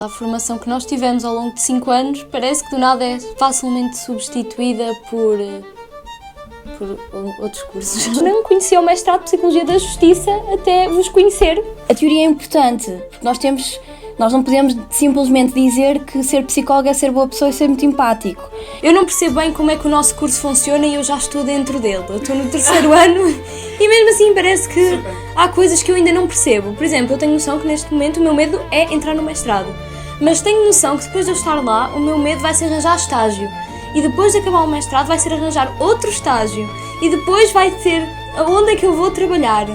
A formação que nós tivemos ao longo de 5 anos parece que do nada é facilmente substituída por outros cursos. Não conhecia o mestrado de Psicologia da Justiça até vos conhecer. A teoria é importante, porque nós não podemos simplesmente dizer que ser psicólogo é ser boa pessoa e ser muito empático. Eu não percebo bem como é que o nosso curso funciona e eu já estou dentro dele. Eu estou no 3º ano e mesmo assim parece que há coisas que eu ainda não percebo. Por exemplo, eu tenho noção que neste momento o meu medo é entrar no mestrado. Mas tenho noção que depois de eu estar lá, o meu medo vai ser arranjar estágio. E depois de acabar o mestrado vai ser arranjar outro estágio. E depois vai ser aonde é que eu vou trabalhar,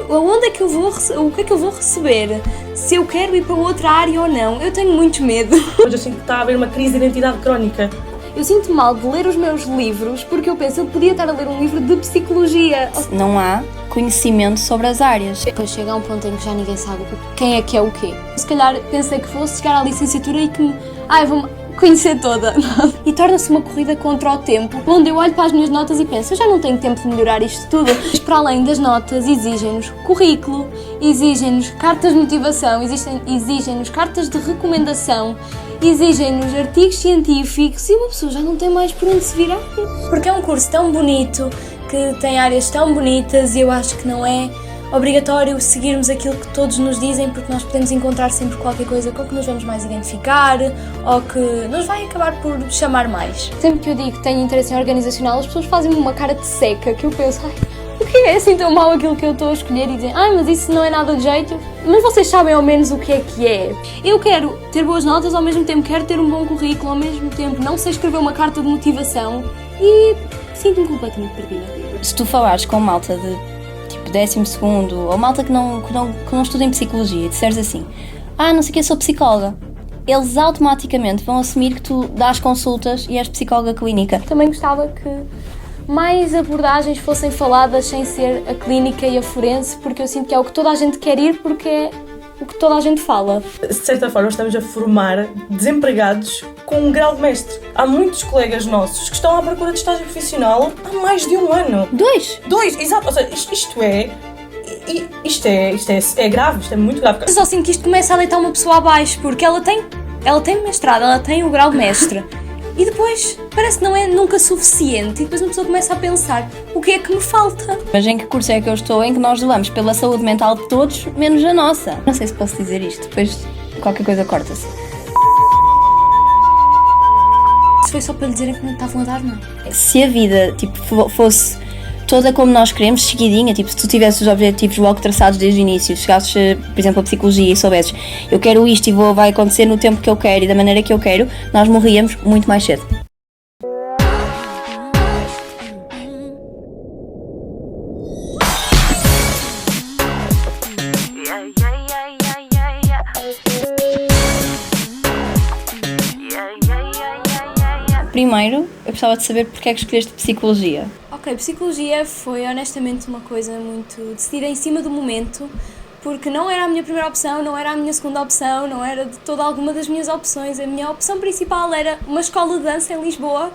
aonde é que eu vou, o que é que eu vou receber, se eu quero ir para outra área ou não. Eu tenho muito medo. Hoje eu sinto que está a haver uma crise de identidade crónica. Eu sinto mal de ler os meus livros porque eu penso que eu podia estar a ler um livro de psicologia. Não há conhecimento sobre as áreas. Depois chega a um ponto em que já ninguém sabe quem é que é o quê. Se calhar pensei que fosse chegar à licenciatura e que vou-me conhecer toda. E torna-se uma corrida contra o tempo, onde eu olho para as minhas notas e penso, eu já não tenho tempo de melhorar isto tudo. Mas para além das notas, exigem-nos currículo, exigem-nos cartas de motivação, exigem-nos cartas de recomendação, exigem-nos artigos científicos e uma pessoa já não tem mais por onde se virar. Porque é um curso tão bonito, que tem áreas tão bonitas e eu acho que não é obrigatório seguirmos aquilo que todos nos dizem, porque nós podemos encontrar sempre qualquer coisa com que nos vamos mais identificar ou que nos vai acabar por chamar mais. Sempre que eu digo que tenho interesse em organizacional, as pessoas fazem-me uma cara de seca, que eu penso, o que é assim tão mau aquilo que eu estou a escolher? E dizem, mas isso não é nada de jeito. Mas vocês sabem ao menos o que é que é. Eu quero ter boas notas, ao mesmo tempo quero ter um bom currículo, ao mesmo tempo não sei escrever uma carta de motivação e sinto-me completamente perdida. Se tu falares com malta de 12º, ou malta que não estuda em psicologia, e disseres assim, não sei o que, eu sou psicóloga, eles automaticamente vão assumir que tu dás consultas e és psicóloga clínica. Também gostava que mais abordagens fossem faladas sem ser a clínica e a forense, porque eu sinto que é o que toda a gente quer ir, porque é o que toda a gente fala. De certa forma estamos a formar desempregados com um grau de mestre. Há muitos colegas nossos que estão à procura de estágio profissional há mais de 1 ano. 2, exato. Ou seja, isto é grave, isto é muito grave. Eu só sinto que isto começa a deitar uma pessoa abaixo, porque ela tem mestrado, ela tem o grau de mestre. E depois parece que não é nunca suficiente e depois uma pessoa começa a pensar, o que é que me falta? Mas em que curso é que eu estou em que nós zelamos pela saúde mental de todos, menos a nossa? Não sei se posso dizer isto, depois qualquer coisa corta-se. Se foi só para lhe dizerem que não estavam a dar, não. Se a vida fosse toda como nós queremos, seguidinha, se tu tivesses os objetivos logo traçados desde o início, chegasses, por exemplo, a psicologia e soubesses, eu quero isto e vai acontecer no tempo que eu quero e da maneira que eu quero, nós morríamos muito mais cedo. Primeiro, eu gostava de saber porque é que escolheste psicologia. Ok, psicologia foi honestamente uma coisa muito decidida em cima do momento, porque não era a minha primeira opção, não era a minha segunda opção, não era de toda alguma das minhas opções. A minha opção principal era uma escola de dança em Lisboa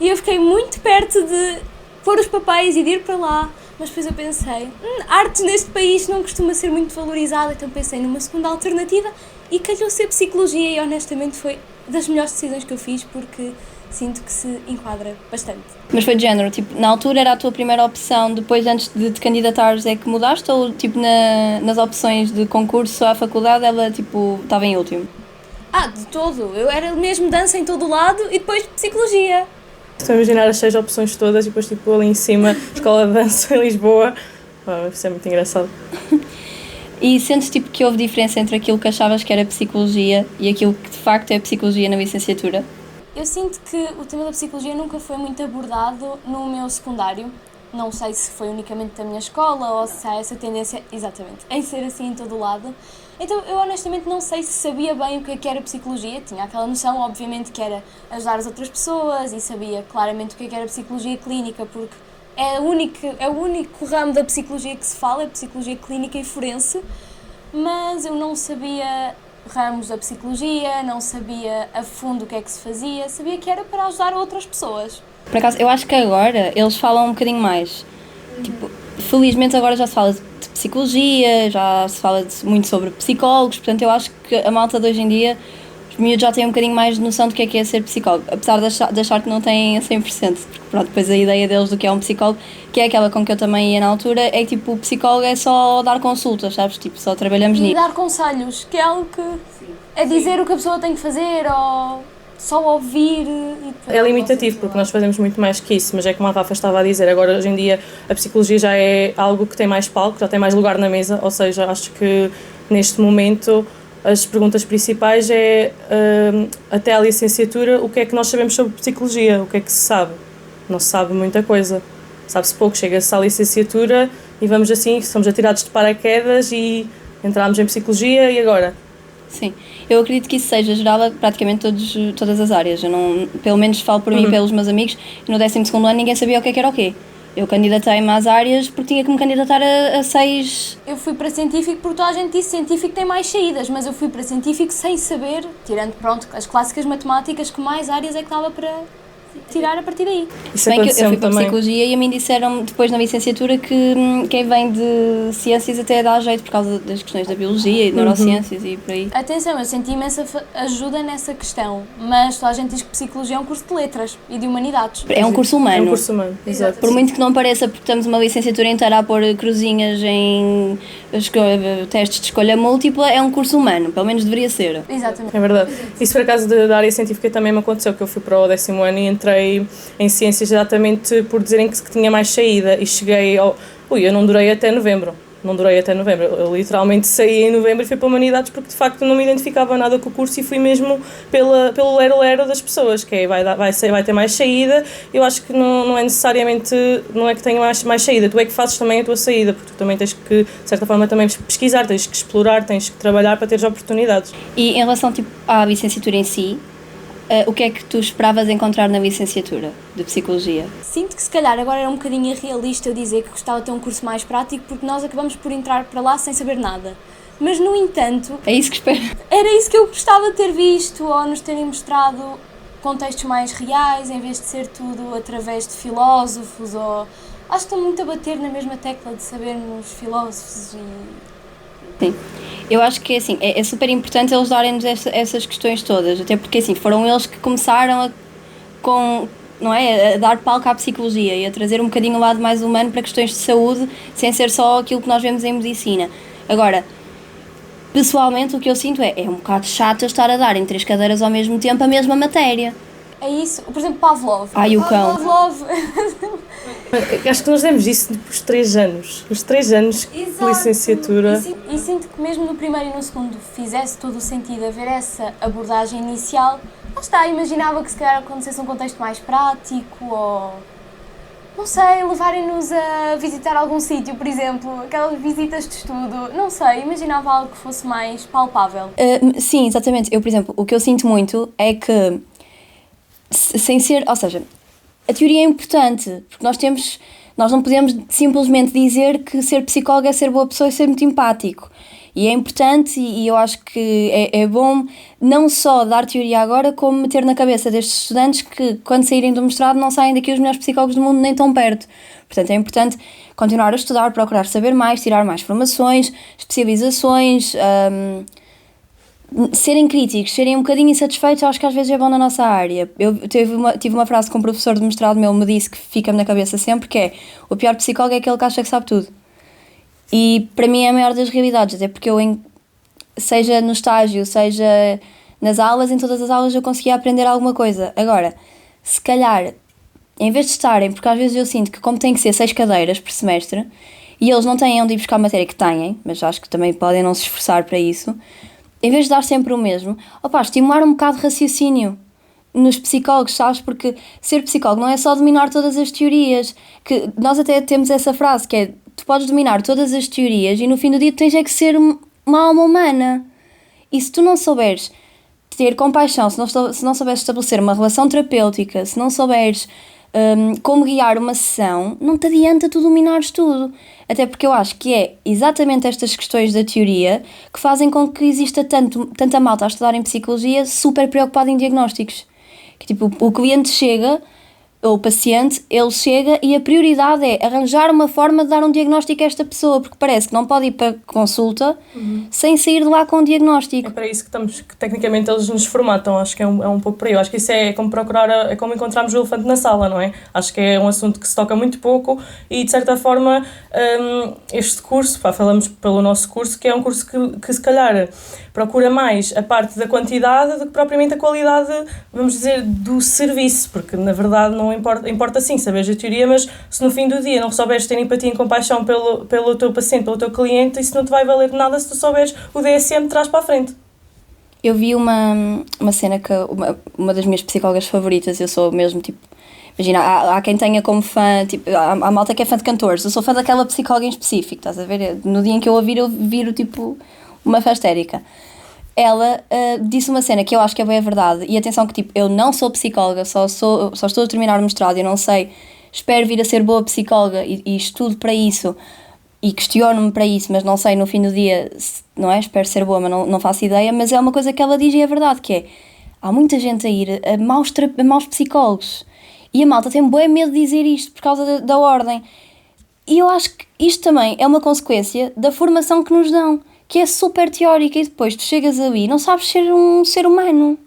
e eu fiquei muito perto de pôr os papéis e de ir para lá, mas depois eu pensei, artes neste país não costuma ser muito valorizada, então pensei numa segunda alternativa e calhou ser psicologia e honestamente foi das melhores decisões que eu fiz porque sinto que se enquadra bastante. Mas foi de género, na altura era a tua primeira opção, depois antes de te candidatares é que mudaste ou nas opções de concurso à faculdade ela estava em último? De todo, eu era mesmo dança em todo o lado e depois psicologia. Estou a imaginar as 6 opções todas e depois ali em cima, escola de dança em Lisboa. Isso é muito engraçado. E sentes que houve diferença entre aquilo que achavas que era psicologia e aquilo que de facto é psicologia na licenciatura? Eu sinto que o tema da psicologia nunca foi muito abordado no meu secundário. Não sei se foi unicamente da minha escola ou se há essa tendência, exatamente, em ser assim em todo o lado. Então eu honestamente não sei se sabia bem o que era psicologia. Tinha aquela noção, obviamente, que era ajudar as outras pessoas e sabia claramente o que era psicologia clínica, porque é o único ramo da psicologia que se fala, é psicologia clínica e forense, mas eu não sabia ramos da psicologia, não sabia a fundo o que é que se fazia, sabia que era para ajudar outras pessoas. Por acaso, eu acho que agora eles falam um bocadinho mais. Felizmente agora já se fala de psicologia, já se fala muito sobre psicólogos, portanto eu acho que a malta de hoje em dia, os miúdos já têm um bocadinho mais de noção do que é ser psicólogo, apesar de achar que não têm a 100%, porque pronto, depois a ideia deles do que é um psicólogo, que é aquela com que eu também ia na altura, é que tipo, o psicólogo é só dar consultas, sabes, tipo, só trabalhamos E nisso. dar conselhos, que é algo que é dizer o que a pessoa tem que fazer ou só ouvir. É limitativo, porque nós fazemos muito mais que isso, mas é como a Rafa estava a dizer, agora hoje em dia a psicologia já é algo que tem mais palco, já tem mais lugar na mesa, ou seja, acho que neste momento as perguntas principais é, até à licenciatura, o que é que nós sabemos sobre psicologia, o que é que se sabe? Não se sabe muita coisa, sabe-se pouco, chega-se à licenciatura e vamos assim, somos atirados de paraquedas e entramos em psicologia e agora? Sim, eu acredito que isso seja geral a praticamente todas as áreas. Eu não, pelo menos falo por mim e pelos meus amigos, no 12º ano ninguém sabia o que era o quê. Eu candidatei-me às áreas porque tinha que me candidatar a 6... Eu fui para científico porque toda a gente disse que científico tem mais saídas, mas eu fui para científico sem saber, tirando pronto as clássicas matemáticas, que mais áreas é que dava para tirar a partir daí. Isso Bem que eu fui para também. psicologia e a mim disseram depois na licenciatura que quem vem de ciências até dá jeito por causa das questões da biologia e de neurociências e por aí. Atenção, eu senti imensa ajuda nessa questão, mas toda a gente diz que psicologia é um curso de letras e de humanidades. É um curso humano. É um curso humano, exato. Por muito que não pareça, porque estamos uma licenciatura inteira a pôr cruzinhas em testes de escolha múltipla, é um curso humano, pelo menos deveria ser. Exatamente. É verdade. Isso por acaso da área científica também me aconteceu, que eu fui para o 10º ano e entrei em ciências exatamente por dizerem que tinha mais saída e cheguei ao... eu não durei até novembro. Eu literalmente saí em novembro e fui para Humanidades porque de facto não me identificava nada com o curso e fui mesmo pelo lero das pessoas, que é, vai ter mais saída. Eu acho que não é necessariamente, não é que tenha mais saída, tu é que fazes também a tua saída, porque tu também tens que, de certa forma, também pesquisar, tens que explorar, tens que trabalhar para teres oportunidades. E em relação tipo, à licenciatura em si, o que é que tu esperavas encontrar na licenciatura de Psicologia? Sinto que se calhar agora era um bocadinho irrealista eu dizer que gostava de ter um curso mais prático porque nós acabamos por entrar para lá sem saber nada. Mas, no entanto, É isso que espero. era isso que eu gostava de ter visto ou nos terem mostrado contextos mais reais em vez de ser tudo através de filósofos ou... Acho que estou muito a bater na mesma tecla de sabermos filósofos e... Sim, eu acho que assim, é super importante eles darem-nos essas questões todas, até porque assim, foram eles que começaram a dar palco à psicologia e a trazer um bocadinho o lado mais humano para questões de saúde, sem ser só aquilo que nós vemos em medicina. Agora, pessoalmente o que eu sinto é um bocado chato eu estar a dar em 3 cadeiras ao mesmo tempo a mesma matéria. É isso, por exemplo, Pavlov. Ai, o cão. Pavlov. Acho que nós demos isso os 3 anos. Os 3 anos de licenciatura. E sinto que mesmo no primeiro e no segundo fizesse todo o sentido haver essa abordagem inicial. Lá está, imaginava que se calhar acontecesse um contexto mais prático ou... Não sei, levarem-nos a visitar algum sítio, por exemplo, aquelas visitas de estudo. Não sei, imaginava algo que fosse mais palpável. Sim, exatamente. Eu, por exemplo, o que eu sinto muito é que sem ser, ou seja, a teoria é importante, porque nós não podemos simplesmente dizer que ser psicólogo é ser boa pessoa e ser muito empático. E é importante e eu acho que é bom não só dar teoria agora, como meter na cabeça destes estudantes que quando saírem do mestrado não saem daqui os melhores psicólogos do mundo nem tão perto. Portanto, é importante continuar a estudar, procurar saber mais, tirar mais formações, especializações, serem críticos, serem um bocadinho insatisfeitos, acho que às vezes é bom na nossa área. Eu tive uma frase que um professor de mestrado meu me disse que fica-me na cabeça sempre, que é: o pior psicólogo é aquele que acha que sabe tudo. E para mim é a maior das realidades, até porque eu, seja no estágio, seja nas aulas, em todas as aulas eu conseguia aprender alguma coisa. Agora, se calhar, em vez de estarem, porque às vezes eu sinto que como tem que ser 6 cadeiras por semestre, e eles não têm onde ir buscar a matéria que têm, mas acho que também podem não se esforçar para isso, em vez de dar sempre o mesmo, estimular um bocado de raciocínio nos psicólogos, sabes? Porque ser psicólogo não é só dominar todas as teorias, que nós até temos essa frase, que é: tu podes dominar todas as teorias e no fim do dia tens é que ser uma alma humana. E se tu não souberes ter compaixão, se não souberes estabelecer uma relação terapêutica, se não souberes como guiar uma sessão, não te adianta tu dominares tudo. Até porque eu acho que é exatamente estas questões da teoria que fazem com que exista tanta malta a estudar em psicologia super preocupada em diagnósticos. Que tipo, o cliente chega, ou o paciente, ele chega e a prioridade é arranjar uma forma de dar um diagnóstico a esta pessoa, porque parece que não pode ir para consulta sem sair de lá com um diagnóstico. É para isso que tecnicamente eles nos formatam, acho que é um pouco por aí. Eu acho que isso é como é como encontrarmos o elefante na sala, não é? Acho que é um assunto que se toca muito pouco e, de certa forma, este curso, falamos pelo nosso curso, que é um curso que se calhar procura mais a parte da quantidade do que propriamente a qualidade, vamos dizer, do serviço, porque na verdade não importa sim saberes a teoria, mas se no fim do dia não souberes ter empatia e compaixão pelo teu paciente, pelo teu cliente, isso não te vai valer de nada se tu souberes o DSM de trás para a frente. Eu vi uma cena que uma das minhas psicólogas favoritas, eu sou mesmo tipo, imagina, há quem tenha como fã, tipo, há malta que é fã de cantores, eu sou fã daquela psicóloga em específico, estás a ver? No dia em que eu eu viro tipo uma fã histérica. Ela disse uma cena que eu acho que é bem a verdade, e atenção que tipo, eu não sou psicóloga, só estou a terminar o mestrado, eu não sei, espero vir a ser boa psicóloga e estudo para isso e questiono-me para isso, mas não sei no fim do dia, não é? Espero ser boa, mas não faço ideia, mas é uma coisa que ela diz e é verdade, que é, há muita gente a ir a maus psicólogos, e a malta tem bué medo de dizer isto por causa da ordem, e eu acho que isto também é uma consequência da formação que nos dão, que é super teórica, e depois tu chegas ali e não sabes ser um ser humano.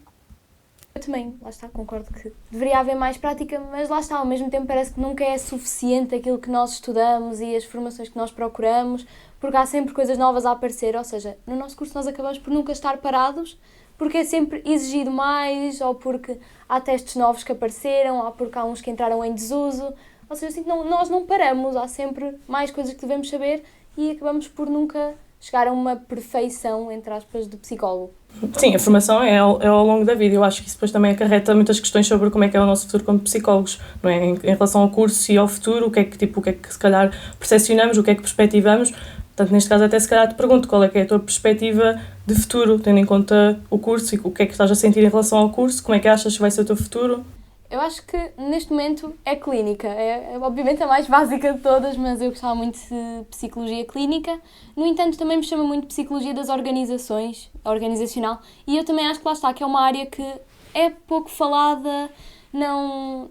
Eu também, lá está, concordo que deveria haver mais prática, mas lá está, ao mesmo tempo parece que nunca é suficiente aquilo que nós estudamos e as formações que nós procuramos, porque há sempre coisas novas a aparecer, ou seja, no nosso curso nós acabamos por nunca estar parados, porque é sempre exigido mais, ou porque há testes novos que apareceram, ou porque há uns que entraram em desuso, ou seja, assim, nós não paramos, há sempre mais coisas que devemos saber e acabamos por nunca chegar a uma perfeição, entre aspas, do psicólogo. Sim, a formação é ao longo da vida. Eu acho que isso depois também acarreta muitas questões sobre como é que é o nosso futuro como psicólogos, não é? Em relação ao curso e ao futuro, o que é que se calhar percepcionamos, o que é que perspectivamos. Portanto, neste caso até se calhar te pergunto qual é que é a tua perspectiva de futuro, tendo em conta o curso e o que é que estás a sentir em relação ao curso, como é que achas que vai ser o teu futuro? Eu acho que neste momento é clínica, é obviamente a mais básica de todas, mas eu gostava muito de psicologia clínica. No entanto, também me chama muito psicologia das organizações, organizacional, e eu também acho que lá está, que é uma área que é pouco falada, não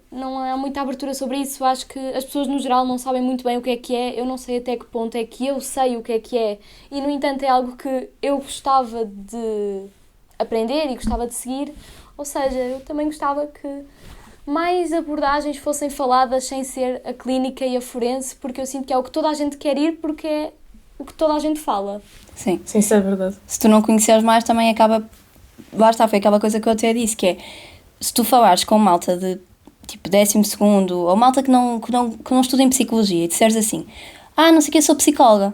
há muita abertura sobre isso. Acho que as pessoas no geral não sabem muito bem o que é, eu não sei até que ponto é que eu sei o que é, e no entanto é algo que eu gostava de aprender e gostava de seguir, ou seja, eu também gostava que mais abordagens fossem faladas sem ser a clínica e a forense, porque eu sinto que é o que toda a gente quer ir, porque é o que toda a gente fala. Sim. Sim, isso é verdade. Se tu não conheceres mais, também acaba... Lá está, foi aquela coisa que eu até disse, que é, se tu falares com malta de, tipo, 12º, ou malta que não estuda em psicologia, e disseres assim, não sei o que, eu sou psicóloga,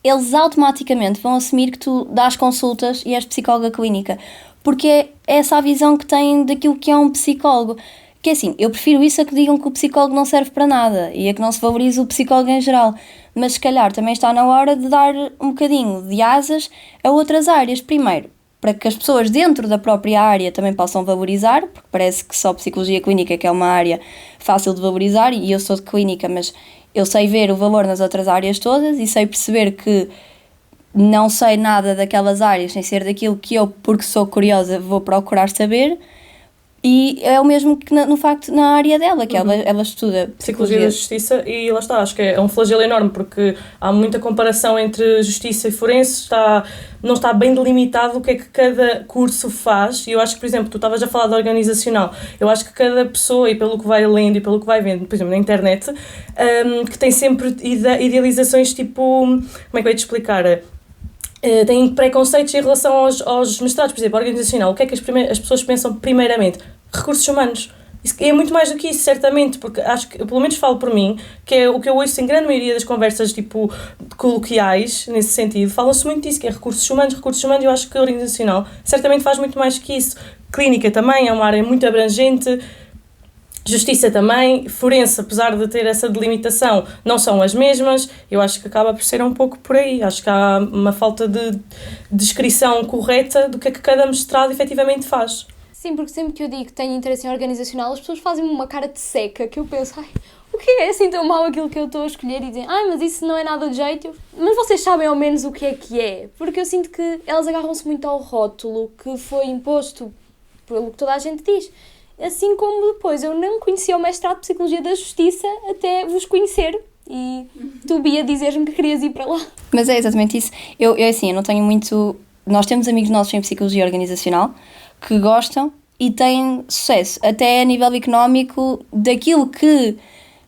eles automaticamente vão assumir que tu dás consultas e és psicóloga clínica, porque é essa a visão que têm daquilo que é um psicólogo. Que é assim, eu prefiro isso a que digam que o psicólogo não serve para nada e a que não se valoriza o psicólogo em geral. Mas se calhar também está na hora de dar um bocadinho de asas a outras áreas. Primeiro, para que as pessoas dentro da própria área também possam valorizar, porque parece que só psicologia clínica que é uma área fácil de valorizar, e eu sou de clínica, mas eu sei ver o valor nas outras áreas todas e sei perceber que não sei nada daquelas áreas sem ser daquilo que eu, porque sou curiosa, vou procurar saber. E é o mesmo que no facto na área dela, que ela estuda Psicologia da Justiça, e lá está, acho que é um flagelo enorme, porque há muita comparação entre justiça e forense, não está bem delimitado o que é que cada curso faz, e eu acho que, por exemplo, tu estavas a falar da organizacional, eu acho que cada pessoa, e pelo que vai lendo e pelo que vai vendo, por exemplo, na internet, que tem sempre idealizações tipo, como é que eu ia te explicar? Têm preconceitos em relação aos mestrados, por exemplo, organizacional. O que é que as pessoas pensam primeiramente? Recursos humanos. Isso é muito mais do que isso, certamente, porque acho que, pelo menos falo por mim, que é o que eu ouço em grande maioria das conversas, tipo, coloquiais, nesse sentido, fala-se muito disso, que é recursos humanos, e eu acho que a organizacional certamente faz muito mais que isso. Clínica também é uma área muito abrangente, justiça também, forense, apesar de ter essa delimitação, não são as mesmas. Eu acho que acaba por ser um pouco por aí. Acho que há uma falta de descrição correta do que é que cada mestrado efetivamente faz. Sim, porque sempre que eu digo que tenho interesse em organizacional, as pessoas fazem-me uma cara de seca, que eu penso, o que é assim tão mau aquilo que eu estou a escolher? E dizem, mas isso não é nada de jeito. Mas vocês sabem ao menos o que é? Porque eu sinto que elas agarram-se muito ao rótulo que foi imposto pelo que toda a gente diz. Assim como depois eu não conhecia o mestrado de Psicologia da Justiça até vos conhecer e tu, Bia, dizeres-me que querias ir para lá. Mas é exatamente isso. Eu assim, eu não tenho muito... Nós temos amigos nossos em Psicologia Organizacional que gostam e têm sucesso, até a nível económico, daquilo que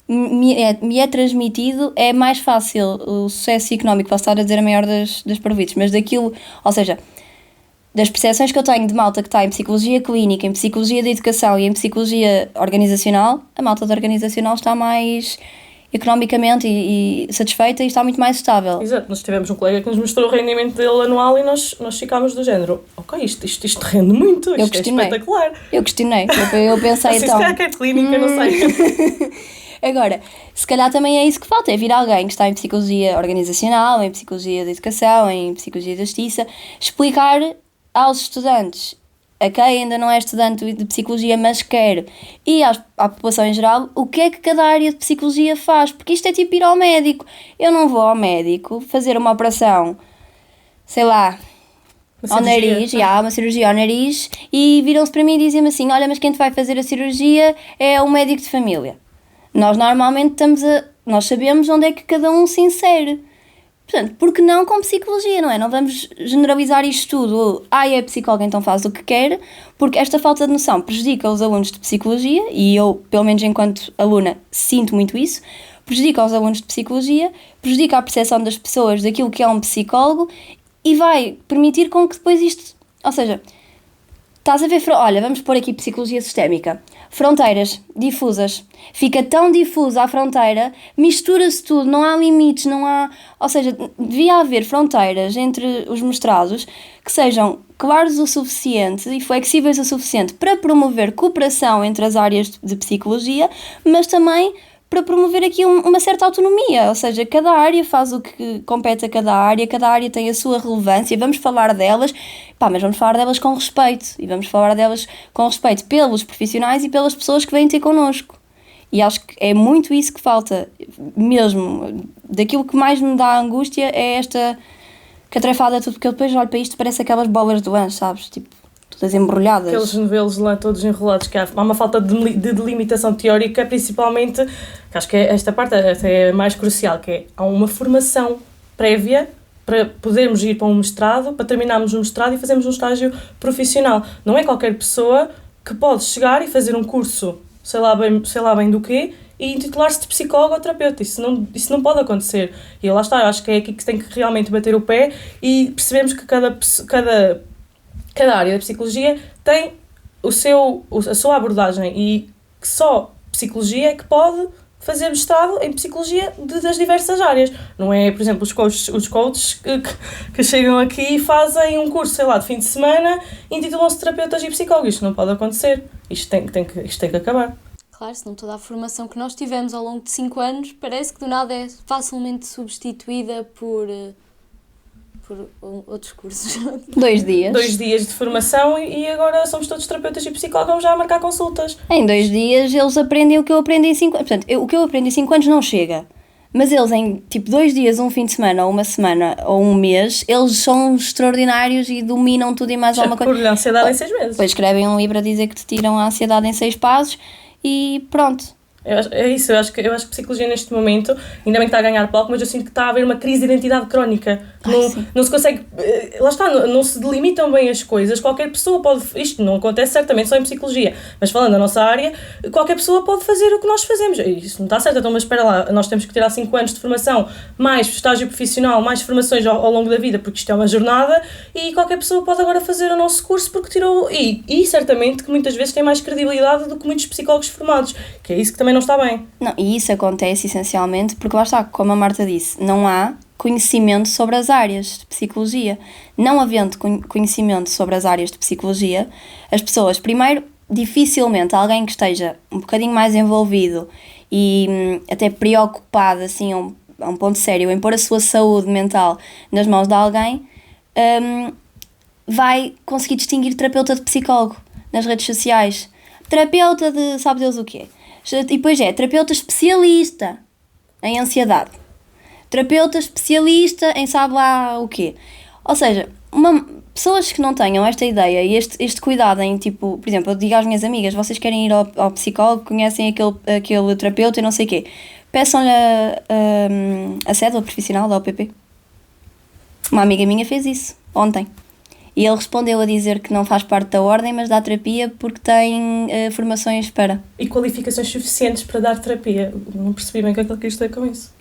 me é transmitido, é mais fácil o sucesso económico, posso estar a dizer a maior das parvoíces, mas daquilo, ou seja, das percepções que eu tenho de malta que está em Psicologia Clínica, em Psicologia da Educação e em Psicologia Organizacional, a malta da Organizacional está mais economicamente e satisfeita e está muito mais estável. Exato, nós tivemos um colega que nos mostrou o rendimento dele anual e nós ficámos do género, ok, isto rende muito, isto é espetacular. Eu questionei, eu pensei assim, então... se calhar que é clínica, não sei. Agora, se calhar também é isso que falta, é vir alguém que está em Psicologia Organizacional, em Psicologia da Educação, em Psicologia da Justiça, explicar aos estudantes, a quem ainda não é estudante de Psicologia, mas quer, e à população em geral, o que é que cada área de Psicologia faz, porque isto é tipo ir ao médico. Eu não vou ao médico fazer uma operação, sei lá, ao nariz, uma cirurgia ao nariz, e viram-se para mim e dizem-me assim, olha, mas quem te vai fazer a cirurgia é o médico de família. Nós normalmente nós sabemos onde é que cada um se insere. Portanto, porque não com psicologia, não é? Não vamos generalizar isto tudo. É psicólogo, então faz o que quer, porque esta falta de noção prejudica os alunos de psicologia, e eu, pelo menos enquanto aluna, sinto muito isso, prejudica os alunos de psicologia, prejudica a percepção das pessoas daquilo que é um psicólogo e vai permitir com que depois isto... Ou seja, estás a ver... Olha, vamos pôr aqui psicologia sistémica. Fronteiras difusas. Fica tão difusa a fronteira, mistura-se tudo, não há limites, não há... Ou seja, devia haver fronteiras entre os mestrados que sejam claros o suficiente e flexíveis o suficiente para promover cooperação entre as áreas de psicologia, mas também para promover aqui uma certa autonomia, ou seja, cada área faz o que compete a cada área tem a sua relevância, vamos falar delas, mas vamos falar delas com respeito, e vamos falar delas com respeito pelos profissionais e pelas pessoas que vêm ter connosco. E acho que é muito isso que falta, mesmo. Daquilo que mais me dá angústia é esta catrefada, tudo, porque eu depois olho para isto, parece aquelas bolas do anjo, sabes, tipo, todas embrulhadas. Aqueles novelos lá todos enrolados, que há uma falta de delimitação teórica, principalmente, que acho que esta parte até é mais crucial, que é, há uma formação prévia para podermos ir para um mestrado, para terminarmos um mestrado e fazermos um estágio profissional. Não é qualquer pessoa que pode chegar e fazer um curso, sei lá bem do quê, e intitular-se de psicólogo ou terapeuta. Isso não pode acontecer. E lá está, eu acho que é aqui que se tem que realmente bater o pé e percebemos que cada área da psicologia tem a sua abordagem e que só psicologia é que pode fazer mestrado em psicologia das diversas áreas. Não é, por exemplo, os coaches que chegam aqui e fazem um curso, sei lá, de fim de semana e intitulam-se terapeutas e psicólogos. Isto não pode acontecer. Isto tem que acabar. Claro, senão toda a formação que nós tivemos ao longo de 5 anos parece que do nada é facilmente substituída por outros cursos. 2 dias. 2 dias de formação e agora somos todos terapeutas e psicólogos, vamos já marcar consultas. Em 2 dias eles aprendem o que eu aprendi em 5 anos. Portanto, o que eu aprendi em 5 anos não chega. Mas eles em, tipo, 2 dias, um fim de semana, ou uma semana, ou um mês, eles são extraordinários e dominam tudo e mais alguma coisa. Por ansiedade em 6 meses. Depois escrevem um livro a dizer que te tiram a ansiedade em 6 passos e pronto. É isso, eu acho que a psicologia neste momento, ainda bem que está a ganhar palco, mas eu sinto que está a haver uma crise de identidade crónica. Não se consegue, lá está, não se delimitam bem as coisas, qualquer pessoa pode, isto não acontece certamente só em psicologia, mas falando da nossa área, qualquer pessoa pode fazer o que nós fazemos. Isso não está certo, então mas espera lá, nós temos que tirar 5 anos de formação, mais estágio profissional, mais formações ao longo da vida, porque isto é uma jornada, e qualquer pessoa pode agora fazer o nosso curso porque tirou, e certamente que muitas vezes tem mais credibilidade do que muitos psicólogos formados, que é isso que também não está bem. Não, e isso acontece essencialmente porque lá está, como a Marta disse, não há conhecimento sobre as áreas de psicologia. Não havendo conhecimento sobre as áreas de psicologia, as pessoas, primeiro, dificilmente alguém que esteja um bocadinho mais envolvido e até preocupado assim, a um ponto sério em pôr a sua saúde mental nas mãos de alguém, vai conseguir distinguir terapeuta de psicólogo nas redes sociais. Terapeuta de sabe Deus o quê. E depois terapeuta especialista em ansiedade. Terapeuta especialista em sabe lá o quê. Ou seja, pessoas que não tenham esta ideia e este cuidado em, tipo, por exemplo, eu digo às minhas amigas, vocês querem ir ao psicólogo, conhecem aquele terapeuta e não sei o quê, peçam-lhe a cédula profissional da OPP. Uma amiga minha fez isso ontem. E ele respondeu a dizer que não faz parte da ordem, mas dá terapia porque tem formações para. E qualificações suficientes para dar terapia. Não percebi bem o que é que ele quis dizer com isso.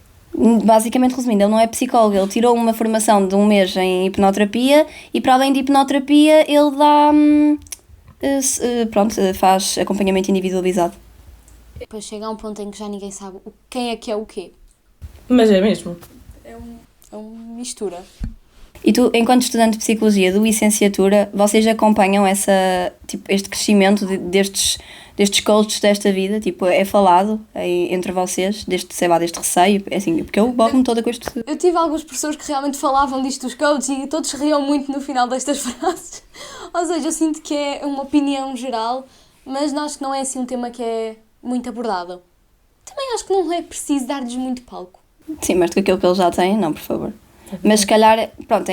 Basicamente, resumindo, ele não é psicólogo, ele tirou uma formação de 1 mês em hipnoterapia e para além de hipnoterapia ele dá, faz acompanhamento individualizado. Depois chega a um ponto em que já ninguém sabe quem é que é o quê. Mas é mesmo. É uma mistura. E tu, enquanto estudante de Psicologia do licenciatura, vocês acompanham este crescimento destes coaches desta vida? Tipo, é falado entre vocês, deste receio? É assim, porque eu borro-me toda com este... Eu tive alguns professores que realmente falavam disto dos coaches e todos riam muito no final destas frases. Ou seja, eu sinto que é uma opinião geral, mas acho que não é assim um tema que é muito abordado. Também acho que não é preciso dar-lhes muito palco. Sim, mas do que aquilo que eles já têm, não, por favor. Mas se calhar, pronto,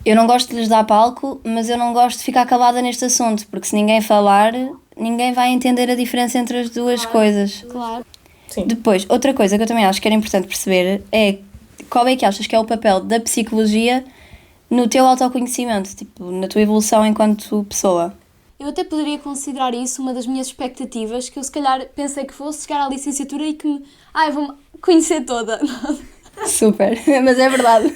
eu não gosto de lhes dar palco, mas eu não gosto de ficar calada neste assunto, porque se ninguém falar, ninguém vai entender a diferença entre as duas coisas. Claro. Sim. Depois, outra coisa que eu também acho que era importante perceber é qual é que achas que é o papel da psicologia no teu autoconhecimento, tipo, na tua evolução enquanto pessoa. Eu até poderia considerar isso uma das minhas expectativas, que eu se calhar pensei que fosse chegar à licenciatura e que vou-me conhecer toda. Super, mas é verdade.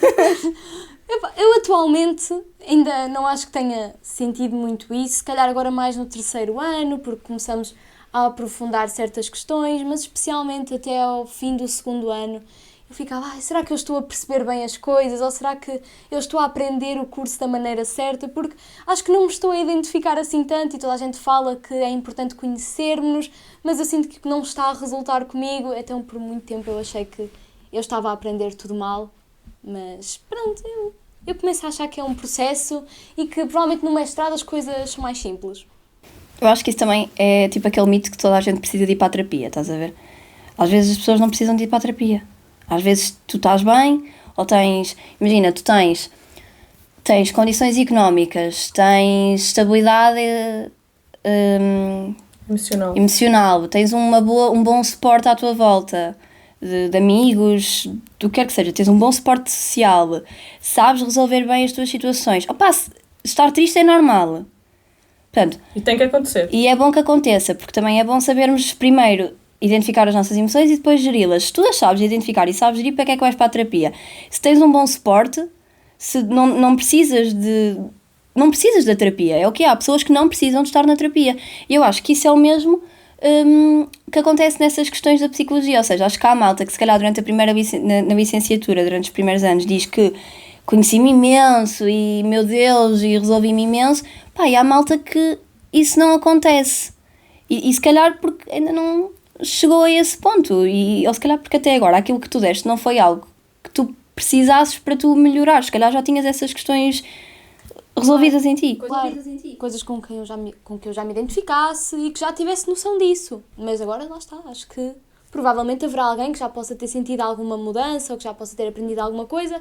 Eu atualmente ainda não acho que tenha sentido muito isso, se calhar agora mais no 3º ano, porque começamos a aprofundar certas questões, mas especialmente até ao fim do 2º ano, eu ficava, será que eu estou a perceber bem as coisas, ou será que eu estou a aprender o curso da maneira certa, porque acho que não me estou a identificar assim tanto e toda a gente fala que é importante conhecermos, mas eu sinto que não está a resultar comigo, então por muito tempo eu achei que eu estava a aprender tudo mal, mas pronto, eu começo a achar que é um processo e que provavelmente no mestrado as coisas são mais simples. Eu acho que isso também é tipo aquele mito que toda a gente precisa de ir para a terapia, estás a ver? Às vezes as pessoas não precisam de ir para a terapia. Às vezes tu estás bem, ou imagina, tu tens condições económicas, tens estabilidade emocional, tens um bom suporte à tua volta, de amigos, do que quer que seja, tens um bom suporte social, sabes resolver bem as tuas situações. Estar triste é normal. Portanto, E tem que acontecer. e é bom que aconteça, porque também é bom sabermos primeiro identificar as nossas emoções e depois geri-las. Se tu as sabes identificar e sabes gerir, para que é que vais para a terapia? Se tens um bom suporte, se não precisas da terapia. É o que há pessoas que não precisam de estar na terapia. E eu acho que isso é o mesmo que acontece nessas questões da psicologia. Ou seja, acho que há malta que se calhar durante na licenciatura, durante os primeiros anos, diz que conheci-me imenso e meu Deus, e resolvi-me imenso. E há malta que isso não acontece. E se calhar porque ainda não chegou a esse ponto, ou se calhar porque até agora aquilo que tu deste não foi algo que tu precisasses para tu melhorar, se calhar já tinhas essas questões resolvidas em ti. Claro, coisas com que eu já me identificasse e que já tivesse noção disso, mas agora lá está, acho que provavelmente haverá alguém que já possa ter sentido alguma mudança ou que já possa ter aprendido alguma coisa.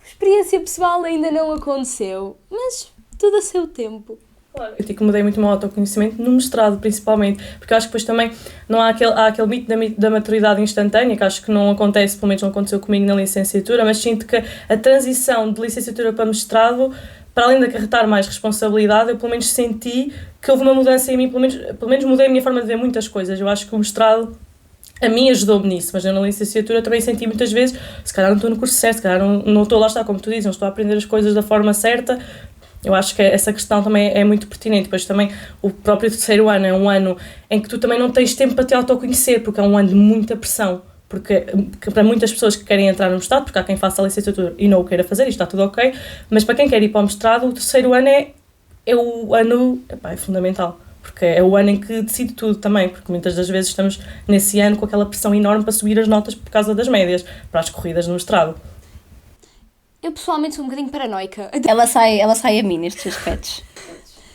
Experiência pessoal ainda não aconteceu, mas tudo a seu tempo. Claro, eu digo que mudei muito o meu autoconhecimento no mestrado, principalmente, porque eu acho que depois também não há aquele mito da maturidade instantânea, que acho que não acontece, pelo menos não aconteceu comigo na licenciatura, mas sinto que a transição de licenciatura para mestrado, para além de acarretar mais responsabilidade, eu pelo menos senti que houve uma mudança em mim, pelo menos mudei a minha forma de ver muitas coisas. Eu acho que o mestrado a mim ajudou-me nisso, mas na licenciatura também senti muitas vezes, se calhar não estou no curso certo, se calhar não estou, lá está, como tu dizes, não estou a aprender as coisas da forma certa. Eu acho que essa questão também é muito pertinente. Depois também o próprio 3º ano é um ano em que tu também não tens tempo para te autoconhecer, porque é um ano de muita pressão. Porque para muitas pessoas que querem entrar no mestrado, porque há quem faça a licenciatura e não o queira fazer, isto está tudo ok, mas para quem quer ir para o mestrado, o 3º ano é o ano, é fundamental. Porque é o ano em que decide tudo também, porque muitas das vezes estamos nesse ano com aquela pressão enorme para subir as notas por causa das médias, para as corridas no mestrado. Eu pessoalmente sou um bocadinho paranoica. Ela sai a mim nestes aspectos.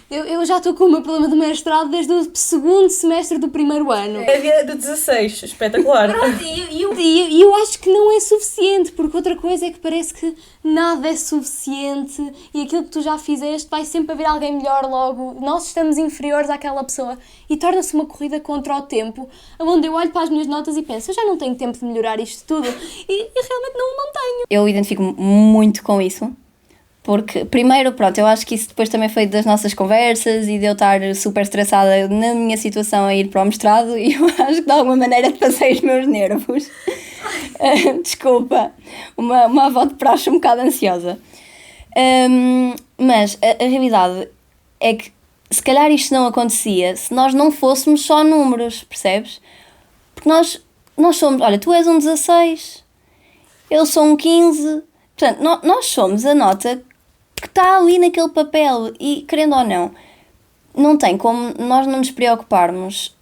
Eu já estou com o meu problema de mestrado desde o segundo semestre do primeiro ano. É dia do 16, espetacular. E eu acho que não é suficiente, porque outra coisa é que parece que nada é suficiente e aquilo que tu já fizeste vai sempre haver alguém melhor logo. Nós estamos inferiores àquela pessoa e torna-se uma corrida contra o tempo, onde eu olho para as minhas notas e penso, eu já não tenho tempo de melhorar isto tudo e realmente não tenho. Eu identifico-me muito com isso. Porque, primeiro, pronto, eu acho que isso depois também foi das nossas conversas e de eu estar super estressada na minha situação a ir para o mestrado e eu acho que de alguma maneira passei os meus nervos. Desculpa, uma avó de praxe um bocado ansiosa. Mas a realidade é que se calhar isto não acontecia se nós não fôssemos só números, percebes? Porque nós somos, olha, tu és um 16, eu sou um 15, portanto, nós somos a nota que está ali naquele papel e, querendo ou não tem como nós não nos preocuparmos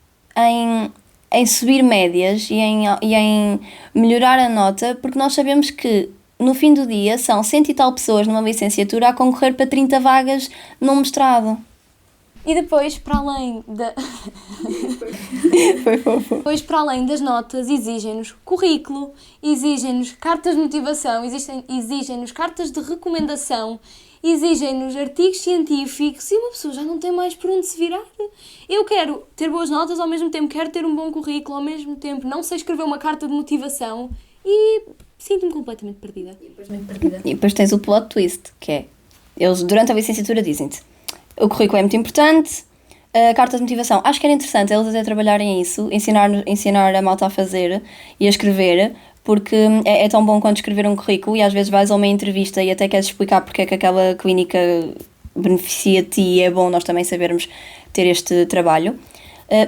em subir médias e em melhorar a nota, porque nós sabemos que no fim do dia são 100 e tal pessoas numa licenciatura a concorrer para 30 vagas num mestrado. E depois, para além Foi fofo. Depois, para além das notas, exigem-nos currículo, exigem-nos cartas de motivação, exigem-nos cartas de recomendação, exigem-nos artigos científicos e uma pessoa já não tem mais por onde se virar. Eu quero ter boas notas, ao mesmo tempo quero ter um bom currículo, ao mesmo tempo não sei escrever uma carta de motivação e sinto-me completamente perdida. E depois tens o plot twist, que é, eles durante a licenciatura dizem-te, o currículo é muito importante, a carta de motivação, acho que era interessante eles até trabalharem isso, ensinar a malta a fazer e a escrever, porque é tão bom quanto escrever um currículo e às vezes vais a uma entrevista e até queres explicar porque é que aquela clínica beneficia-te e é bom nós também sabermos ter este trabalho.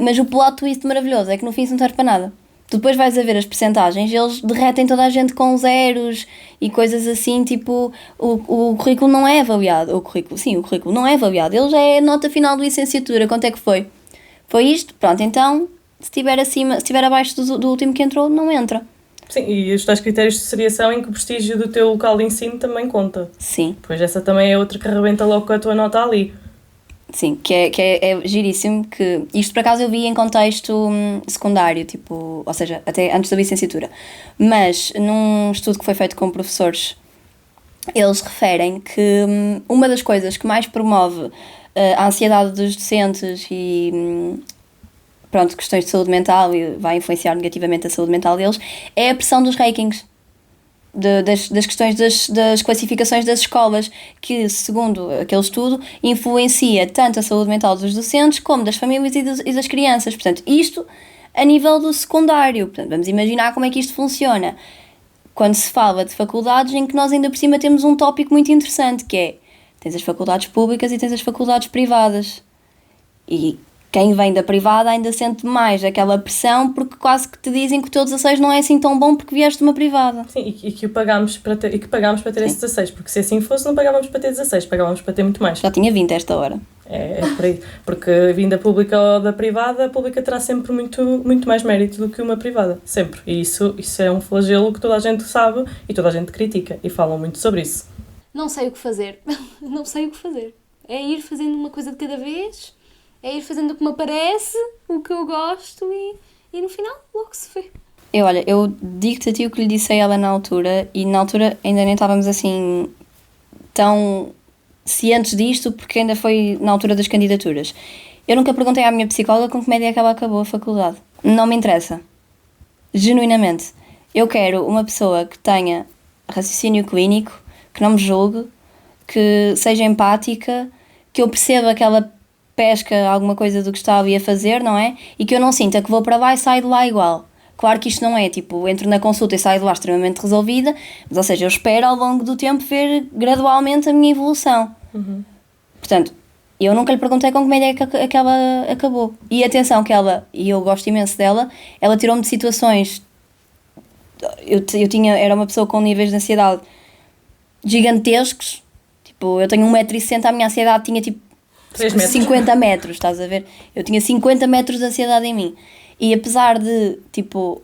Mas o plot twist maravilhoso é que no fim isso não serve para nada. Tu depois vais a ver as percentagens, eles derretem toda a gente com zeros e coisas assim, tipo, o currículo não é avaliado. O currículo não é avaliado. Ele já é a nota final de licenciatura. Quanto é que foi? Foi isto? Pronto, então, se estiver abaixo do último que entrou, não entra. Sim, e os tais critérios de seriação em que o prestígio do teu local de ensino também conta. Sim. Pois essa também é outra que arrebenta logo com a tua nota ali. Sim, que é giríssimo, que isto por acaso eu vi em contexto secundário, tipo, ou seja, até antes da licenciatura, mas num estudo que foi feito com professores, eles referem que uma das coisas que mais promove a ansiedade dos docentes e pronto, questões de saúde mental e vai influenciar negativamente a saúde mental deles, é a pressão dos rankings. Das questões das classificações das escolas, que, segundo aquele estudo, influencia tanto a saúde mental dos docentes como das famílias e das crianças. Portanto, isto a nível do secundário. Portanto, vamos imaginar como é que isto funciona. Quando se fala de faculdades em que nós ainda por cima temos um tópico muito interessante, que é, tens as faculdades públicas e tens as faculdades privadas. E quem vem da privada ainda sente mais aquela pressão porque quase que te dizem que o teu 16 não é assim tão bom porque vieste de uma privada. Sim, e que pagámos para ter esse 16, porque se assim fosse não pagávamos para ter 16, pagávamos para ter muito mais. Já tinha 20 a esta hora. É por aí, porque vindo da pública ou da privada, a pública terá sempre muito mais mérito do que uma privada, sempre. E isso é um flagelo que toda a gente sabe e toda a gente critica e falam muito sobre isso. Não sei o que fazer. Não sei o que fazer. É ir fazendo uma coisa de cada vez, é ir fazendo o que me aparece, o que eu gosto e no final logo se vê. Eu digo-te a ti o que lhe disse a ela na altura e na altura ainda nem estávamos assim tão cientes disto porque ainda foi na altura das candidaturas. Eu nunca perguntei à minha psicóloga com que média é que ela acabou a faculdade. Não me interessa. Genuinamente. Eu quero uma pessoa que tenha raciocínio clínico, que não me julgue, que seja empática, que eu perceba que ela pesca alguma coisa do que está ali a fazer, não é? E que eu não sinta que vou para lá e saio de lá igual. Claro que isto não é, tipo, entro na consulta e saio de lá extremamente resolvida, mas, ou seja, eu espero ao longo do tempo ver gradualmente a minha evolução. Uhum. Portanto, eu nunca lhe perguntei com que média é que ela acabou. E atenção que ela, e eu gosto imenso dela, ela tirou-me de situações... Era uma pessoa com níveis de ansiedade gigantescos, tipo, eu tenho 1,60 m, a minha ansiedade tinha tipo 50 metros, estás a ver? Eu tinha 50 metros de ansiedade em mim. E apesar de, tipo,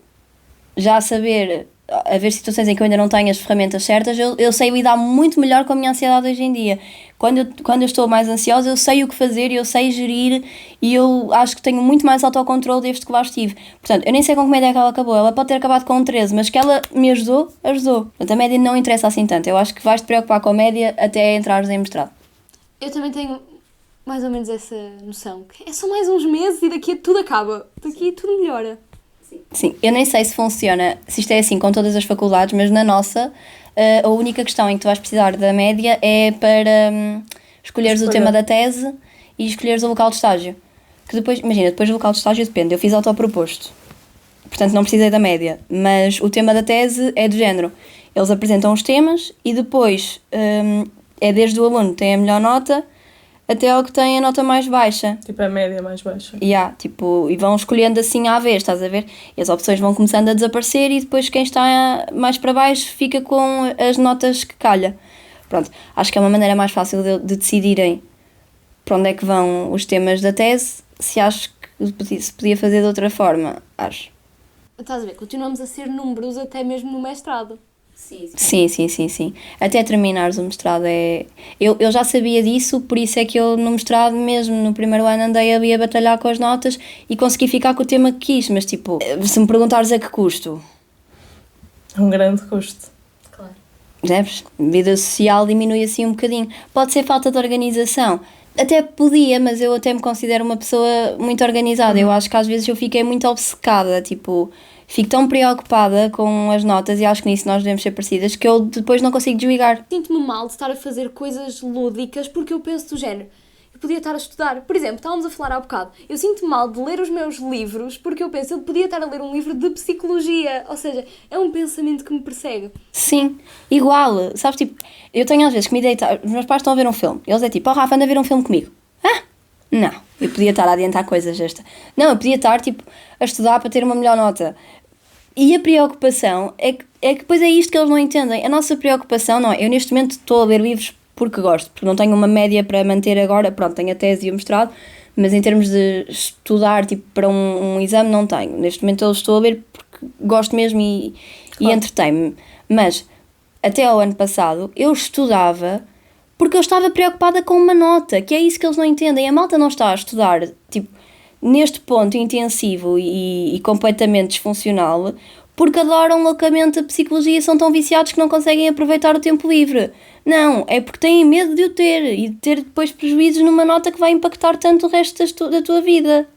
já saber haver situações em que eu ainda não tenho as ferramentas certas, eu sei lidar muito melhor com a minha ansiedade hoje em dia. Quando eu estou mais ansiosa, eu sei o que fazer, eu sei gerir e eu acho que tenho muito mais autocontrole desde que lá estive. Portanto, eu nem sei com que média é que ela acabou. Ela pode ter acabado com um 13, mas que ela me ajudou. Portanto, a média não interessa assim tanto. Eu acho que vais-te preocupar com a média até entrares em mestrado. Eu também tenho mais ou menos essa noção. Que é só mais uns meses e daqui tudo acaba. Daqui tudo melhora. Sim, eu nem sei se funciona, se isto é assim com todas as faculdades, mas na nossa, a única questão em que tu vais precisar da média é para escolheres o tema da tese e escolheres o local de estágio. Que depois, imagina, depois do local de estágio depende, eu fiz autoproposto, portanto não precisei da média, mas o tema da tese é do género. Eles apresentam os temas e depois é desde o aluno que tem a melhor nota até ao que tem a nota mais baixa. Tipo, a média mais baixa. E vão escolhendo assim à vez, estás a ver? E as opções vão começando a desaparecer e depois quem está mais para baixo fica com as notas que calha. Pronto, acho que é uma maneira mais fácil de decidirem para onde é que vão os temas da tese. Se acho que se podia fazer de outra forma, acho. Estás a ver? Continuamos a ser números até mesmo no mestrado. Sim. Até terminares o mestrado é... Eu já sabia disso, por isso é que eu no mestrado mesmo, no primeiro ano andei ali a batalhar com as notas e consegui ficar com o tema que quis, mas tipo, se me perguntares a que custo... Um grande custo. Claro. Percebes? Vida social diminui assim um bocadinho. Pode ser falta de organização. Até podia, mas eu até me considero uma pessoa muito organizada. Eu acho que às vezes eu fiquei muito obcecada, tipo... Fico tão preocupada com as notas e acho que nisso nós devemos ser parecidas que eu depois não consigo desligar. Sinto-me mal de estar a fazer coisas lúdicas porque eu penso do género. Eu podia estar a estudar. Por exemplo, estávamos a falar há bocado. Eu sinto-me mal de ler os meus livros porque eu penso, eu podia estar a ler um livro de psicologia. Ou seja, é um pensamento que me persegue. Sim, igual. Sabes, tipo, eu tenho às vezes que me deitar... Os meus pais estão a ver um filme. Eles é tipo, Rafa, anda a ver um filme comigo. Não, eu podia estar a adiantar coisas esta. Não, eu podia estar, tipo, a estudar para ter uma melhor nota. E a preocupação é que depois é isto que eles não entendem. A nossa preocupação não é... Eu neste momento estou a ler livros porque gosto, porque não tenho uma média para manter agora. Pronto, tenho a tese e o mestrado, mas em termos de estudar, tipo, para um exame não tenho. Neste momento eu estou a ler porque gosto mesmo e entretém-me. Mas, até ao ano passado, eu estudava... Porque eu estava preocupada com uma nota, que é isso que eles não entendem. A malta não está a estudar, tipo, neste ponto intensivo e completamente disfuncional, porque adoram loucamente a psicologia e são tão viciados que não conseguem aproveitar o tempo livre. Não, é porque têm medo de o ter e de ter depois prejuízos numa nota que vai impactar tanto o resto da tua vida.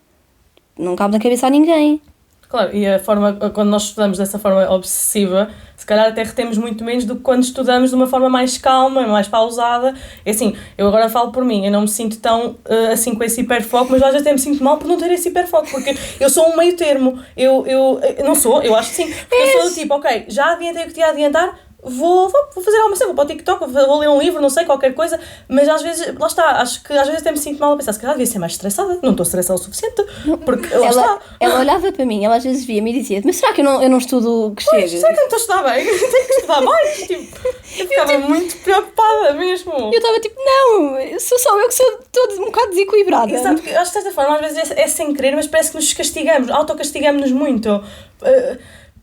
Não cabe na cabeça a ninguém. Claro, e a forma, quando nós estudamos dessa forma obsessiva, se calhar até retemos muito menos do que quando estudamos de uma forma mais calma, mais pausada. É assim, eu agora falo por mim, eu não me sinto tão assim com esse hiperfoco, mas às vezes até me sinto mal por não ter esse hiperfoco, porque eu sou um meio termo, eu não sou, eu acho que sim, porque eu sou do tipo, ok, já adiantei o que tinha a adiantar, vou fazer alguma coisa, vou para o TikTok, vou ler um livro, não sei, qualquer coisa, mas às vezes, lá está, acho que às vezes até me sinto mal a pensar, se calhar devia ser mais estressada, não estou estressada o suficiente, porque lá está. Ela olhava para mim, ela às vezes via-me e dizia, mas será que eu não estudo que Pois, chega? será que eu não estou a estudar bem? Tenho que estudar mais, tipo, eu ficava muito preocupada mesmo. Eu estava tipo, não, sou só eu que sou toda um bocado desequilibrada. Exato, porque acho que de certa forma às vezes é sem querer, mas parece que nos castigamos, autocastigamos-nos muito.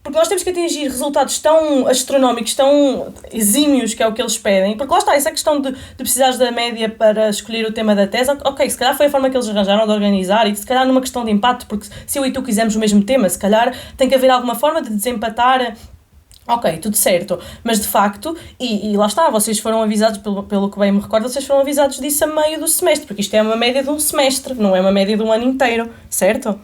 Porque nós temos que atingir resultados tão astronómicos, tão exímios, que é o que eles pedem. Porque lá está, essa questão de precisares da média para escolher o tema da tese, ok, se calhar foi a forma que eles arranjaram de organizar e se calhar numa questão de empate, porque se eu e tu quisermos o mesmo tema, se calhar tem que haver alguma forma de desempatar. Ok, tudo certo, mas de facto, e lá está, vocês foram avisados, pelo que bem me recordo, vocês foram avisados disso a meio do semestre, porque isto é uma média de um semestre, não é uma média de um ano inteiro, certo?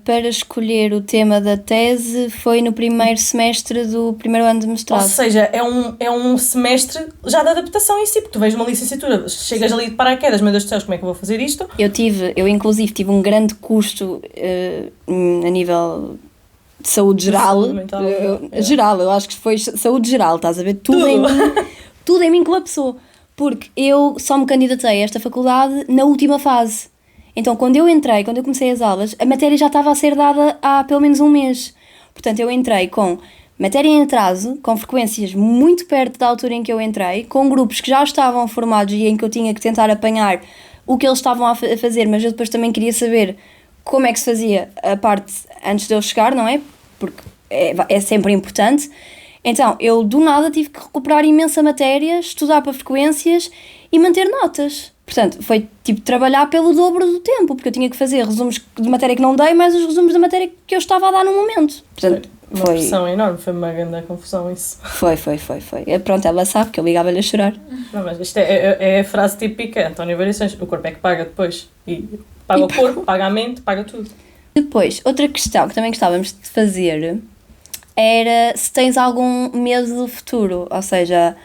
Para escolher o tema da tese foi no primeiro semestre do primeiro ano de mestrado. Ou seja, é um semestre já de adaptação em si, porque tu vês uma licenciatura, chegas ali de paraquedas, meu Deus do céu, como é que eu vou fazer isto? Eu inclusive tive um grande custo a nível de saúde geral. Saúde mental, geral, eu acho que foi saúde geral, estás a ver? Tudo em mim colapsou. Porque eu só me candidatei a esta faculdade na última fase. Então, quando eu comecei as aulas, a matéria já estava a ser dada há pelo menos um mês. Portanto, eu entrei com matéria em atraso, com frequências muito perto da altura em que eu entrei, com grupos que já estavam formados e em que eu tinha que tentar apanhar o que eles estavam a fazer, mas eu depois também queria saber como é que se fazia a parte antes de eu chegar, não é? Porque é sempre importante. Então, eu do nada tive que recuperar imensa matéria, estudar para frequências e manter notas. Portanto, foi tipo trabalhar pelo dobro do tempo, porque eu tinha que fazer resumos de matéria que não dei, mais os resumos da matéria que eu estava a dar no momento. Portanto, Uma pressão enorme, foi uma grande confusão isso. Foi. Pronto, ela sabe que eu ligava-lhe a chorar. Não, mas isto é a frase típica, António Variações, o corpo é que paga depois. E paga o corpo, paga a mente, paga tudo. Depois, outra questão que também gostávamos de fazer era se tens algum medo do futuro, ou seja,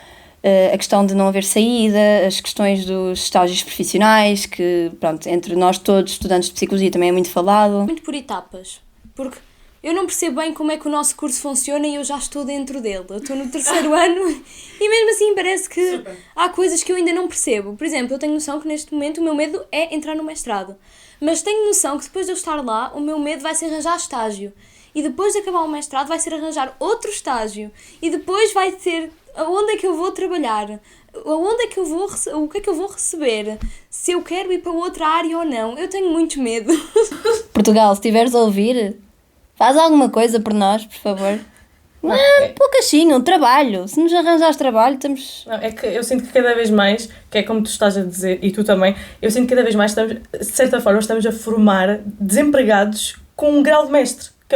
a questão de não haver saída, as questões dos estágios profissionais, que, pronto, entre nós todos, estudantes de psicologia, também é muito falado. Muito por etapas, porque eu não percebo bem como é que o nosso curso funciona e eu já estou dentro dele. Eu estou no 3º ano e mesmo assim parece que há coisas que eu ainda não percebo. Por exemplo, eu tenho noção que neste momento o meu medo é entrar no mestrado, mas tenho noção que depois de eu estar lá, o meu medo vai ser arranjar estágio. E depois de acabar o mestrado vai ser arranjar outro estágio. E depois vai ser aonde é que eu vou trabalhar, aonde é que eu vou, o que é que eu vou receber, se eu quero ir para outra área ou não. Eu tenho muito medo. Portugal, se estiveres a ouvir, faz alguma coisa por nós, por favor. Poucachinho, um trabalho. Se nos arranjares trabalho, estamos... Não, é que eu sinto que cada vez mais, que é como tu estás a dizer, e tu também, eu sinto que cada vez mais estamos, de certa forma, estamos a formar desempregados com um grau de mestre. Que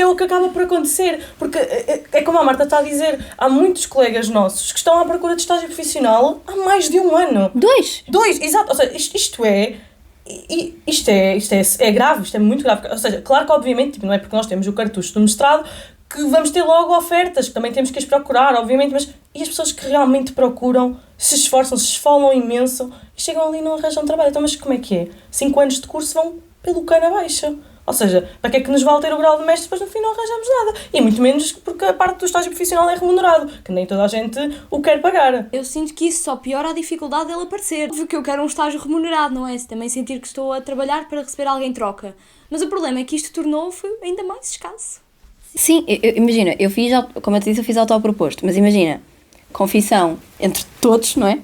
é o que acaba por acontecer, porque é como a Marta está a dizer, há muitos colegas nossos que estão à procura de estágio profissional há mais de um ano. Dois, exato, ou seja, isto é grave, isto é muito grave, ou seja, claro que obviamente, tipo, não é porque nós temos o cartucho do mestrado que vamos ter logo ofertas, que também temos que as procurar, obviamente, mas e as pessoas que realmente procuram, se esforçam, se esfolam imenso e chegam ali e não arranjam trabalho, então mas como é que é? 5 anos de curso vão pelo cano abaixo. Ou seja, para que é que nos vale ter o grau de mestre depois no fim não arranjamos nada? E muito menos porque a parte do estágio profissional é remunerado, que nem toda a gente o quer pagar. Eu sinto que isso só piora a dificuldade dele aparecer. Porque eu quero um estágio remunerado, não é? Também sentir que estou a trabalhar para receber alguém em troca. Mas o problema é que isto tornou-se ainda mais escasso. Sim, imagina, como eu te disse, eu fiz autoproposto, mas imagina, confissão entre todos, não é?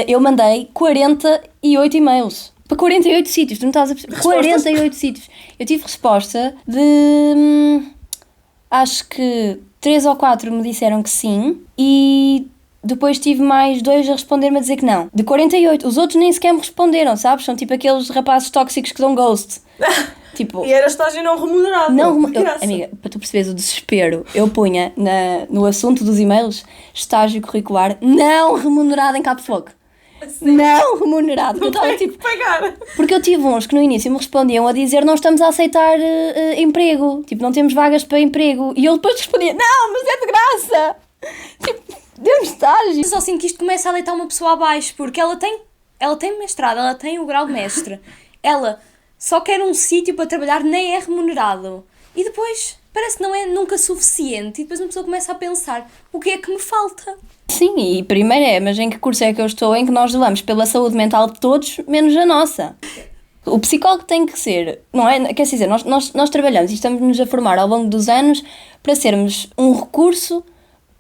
Eu mandei 48 e-mails para 48 sítios, tu não estás a perceber? 48 sítios. Eu tive resposta de... acho que 3 ou 4 me disseram que sim e depois tive mais 2 a responder-me a dizer que não. De 48, os outros nem sequer me responderam, sabes? São tipo aqueles rapazes tóxicos que dão ghost. Tipo, e era estágio não remunerado. Amiga, para tu perceberes o desespero, eu punha no assunto dos e-mails estágio curricular não remunerado em caps lock. Não remunerado. Não tem tipo, que pagar. Porque eu tive uns que no início me respondiam a dizer não estamos a aceitar emprego, tipo, não temos vagas para emprego. E eu depois respondia, não, mas é de graça. Tipo, deu-me estágio. Eu só sinto que isto começa a deitar uma pessoa abaixo, porque ela tem mestrado, ela tem o grau de mestre. Ela só quer um sítio para trabalhar, nem é remunerado. E depois parece que não é nunca suficiente. E depois uma pessoa começa a pensar, o que é que me falta? Sim, e primeiro mas em que curso é que eu estou em que nós levamos pela saúde mental de todos, menos a nossa? O psicólogo tem que ser, não é? Quer dizer, nós trabalhamos e estamos-nos a formar ao longo dos anos para sermos um recurso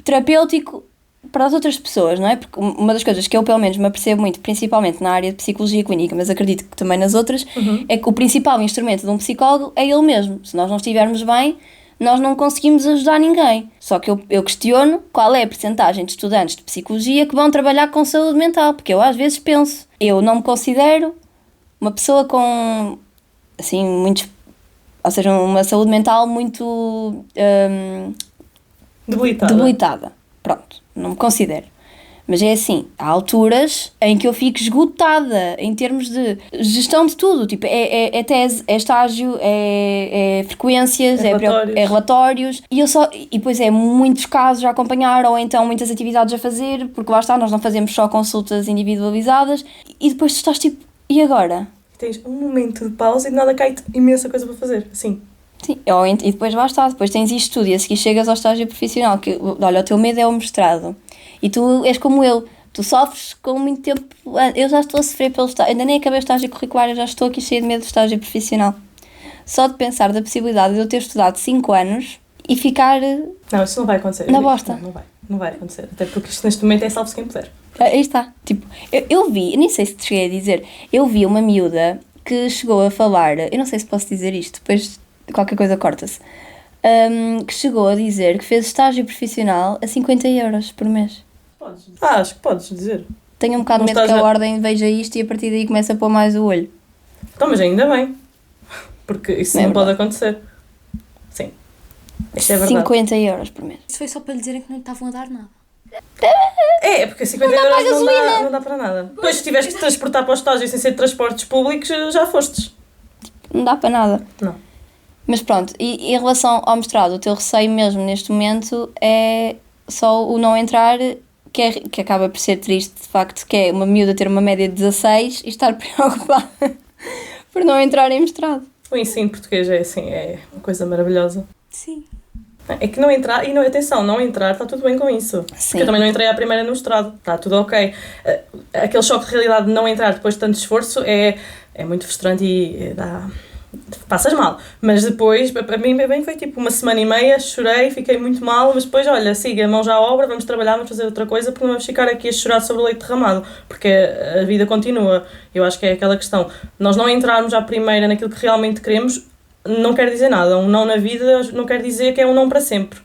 terapêutico para as outras pessoas, não é? Porque uma das coisas que eu pelo menos me apercebo muito, principalmente na área de psicologia clínica, mas acredito que também nas outras, é que o principal instrumento de um psicólogo é ele mesmo. Se nós não estivermos bem, nós não conseguimos ajudar ninguém. Só que eu questiono qual é a percentagem de estudantes de psicologia que vão trabalhar com saúde mental, porque eu às vezes penso, eu não me considero uma pessoa com, assim, ou seja, uma saúde mental muito debilitada. Pronto, não me considero. Mas é assim, há alturas em que eu fico esgotada em termos de gestão de tudo. Tipo, é tese, é estágio, é frequências, é relatórios. E depois é muitos casos a acompanhar ou então muitas atividades a fazer, porque lá está, nós não fazemos só consultas individualizadas. E depois tu estás tipo, e agora? Tens um momento de pausa e de nada cai-te imensa coisa para fazer, assim. Sim, e depois lá está, depois tens isto tudo e a seguir chegas ao estágio profissional, que, olha, o teu medo é o mestrado. E tu és como eu, tu sofres com muito tempo, eu já estou a sofrer pelo estágio, ainda nem acabei o estágio curricular, eu já estou aqui cheia de medo do estágio profissional. Só de pensar da possibilidade de eu ter estudado 5 anos e ficar... Não, isso não vai acontecer. Na bosta. Não vai acontecer, até porque isto neste momento é salve-se quem puder. Aí está, tipo, eu vi, nem sei se te cheguei a dizer, eu vi uma miúda que chegou a falar, eu não sei se posso dizer isto, depois qualquer coisa corta-se, que chegou a dizer que fez estágio profissional a 50 euros por mês. Acho que podes dizer. Tenho um bocado de medo que a ordem veja isto e a partir daí começa a pôr mais o olho. Então, mas ainda bem. Porque isso não pode acontecer. Sim. Isto é verdade. 50 euros por mês. Isso foi só para lhe dizerem que não estavam a dar nada. Porque 50 euros não dá para nada. Depois, se tiveres que te transportar para o estágio sem ser de transportes públicos, já fostes. Não dá para nada. Não. Mas pronto, e em relação ao mestrado, o teu receio mesmo neste momento é só o não entrar, que acaba por ser triste, de facto, que é uma miúda ter uma média de 16 e estar preocupada por não entrar em mestrado. O ensino português é assim, é uma coisa maravilhosa. Sim. É que não entrar, e atenção, não entrar, está tudo bem com isso. Sim. Porque eu também não entrei à primeira no mestrado, está tudo ok. Aquele choque de realidade de não entrar depois de tanto esforço é muito frustrante e passas mal. Mas depois, para mim, bem, foi tipo uma semana e meia, chorei, fiquei muito mal, mas depois, olha, siga, mãos à obra, vamos trabalhar, vamos fazer outra coisa, porque não vamos ficar aqui a chorar sobre o leite derramado, porque a vida continua. Eu acho que é aquela questão, nós não entrarmos à primeira naquilo que realmente queremos, não quer dizer nada. Um não na vida não quer dizer que é um não para sempre.